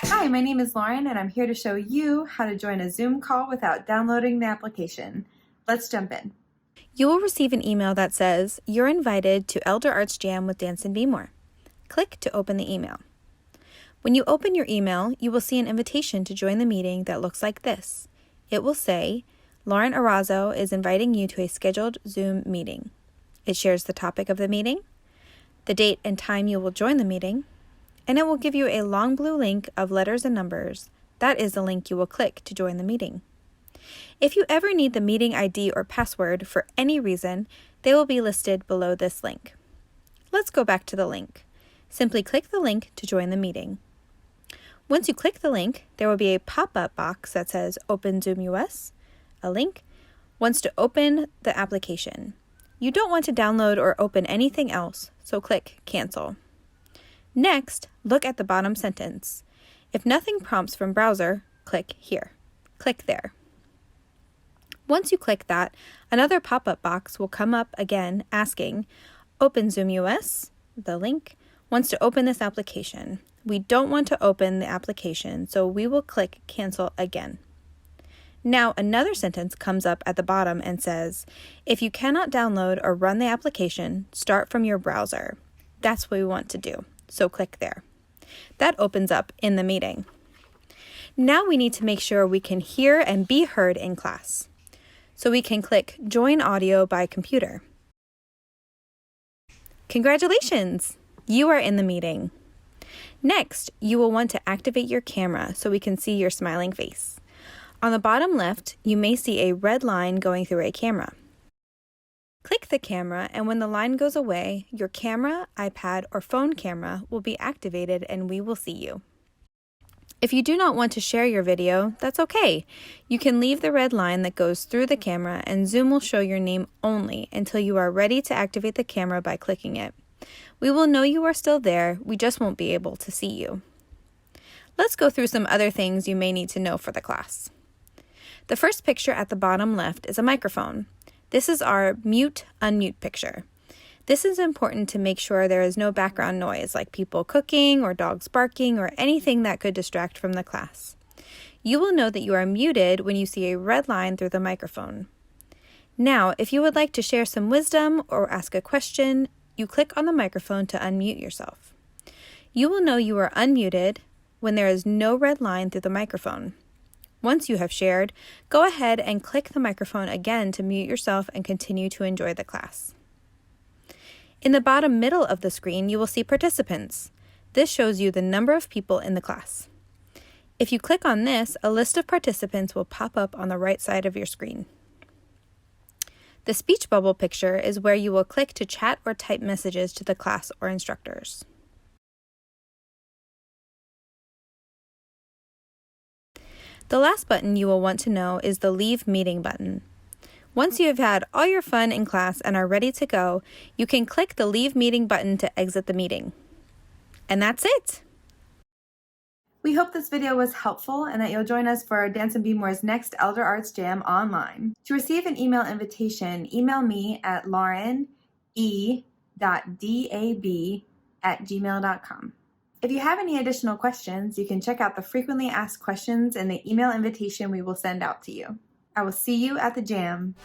Hi, my name is Lauren, and I'm here to show you how to join a Zoom call without downloading the application. Let's jump in. You will receive an email that says, "You're invited to Elder Arts Jam with Dance and Bmore." Click to open the email. When you open your email, you will see an invitation to join the meeting that looks like this. It will say, "Lauren Arazo is inviting you to a scheduled Zoom meeting." It shares the topic of the meeting, the date and time you will join the meeting, and it will give you a long blue link of letters and numbers. That is the link you will click to join the meeting. If you ever need the meeting ID or password for any reason, they will be listed below this link. Let's go back to the link. Simply click the link to join the meeting. Once you click the link, there will be a pop-up box that says Open Zoom US. A link wants to open the application. You don't want to download or open anything else, so click Cancel. Next, look at the bottom sentence. If nothing prompts from browser, click here. Click there. Once you click that, another pop-up box will come up again asking, "Open Zoom US," the link, wants to open this application. We don't want to open the application, so we will click Cancel again. Now another sentence comes up at the bottom and says, "If you cannot download or run the application, start from your browser." That's what we want to do, so click there. That opens up in the meeting. Now we need to make sure we can hear and be heard in class. So we can click Join Audio by Computer. Congratulations! You are in the meeting. Next, you will want to activate your camera so we can see your smiling face. On the bottom left, you may see a red line going through a camera. Click the camera, and when the line goes away, your camera, iPad, or phone camera will be activated and we will see you. If you do not want to share your video, that's okay. You can leave the red line that goes through the camera and Zoom will show your name only until you are ready to activate the camera by clicking it. We will know you are still there, we just won't be able to see you. Let's go through some other things you may need to know for the class. The first picture at the bottom left is a microphone. This is our mute-unmute picture. This is important to make sure there is no background noise like people cooking or dogs barking or anything that could distract from the class. You will know that you are muted when you see a red line through the microphone. Now, if you would like to share some wisdom or ask a question, you click on the microphone to unmute yourself. You will know you are unmuted when there is no red line through the microphone. Once you have shared, go ahead and click the microphone again to mute yourself and continue to enjoy the class. In the bottom middle of the screen, you will see participants. This shows you the number of people in the class. If you click on this, a list of participants will pop up on the right side of your screen. The speech bubble picture is where you will click to chat or type messages to the class or instructors. The last button you will want to know is the Leave Meeting button. Once you have had all your fun in class and are ready to go, you can click the Leave Meeting button to exit the meeting. And that's it! We hope this video was helpful and that you'll join us for Dance and Bmore's next Elder Arts Jam online. To receive an email invitation, email me at laurene.dab@gmail.com. If you have any additional questions, you can check out the frequently asked questions in the email invitation we will send out to you. I will see you at the jam.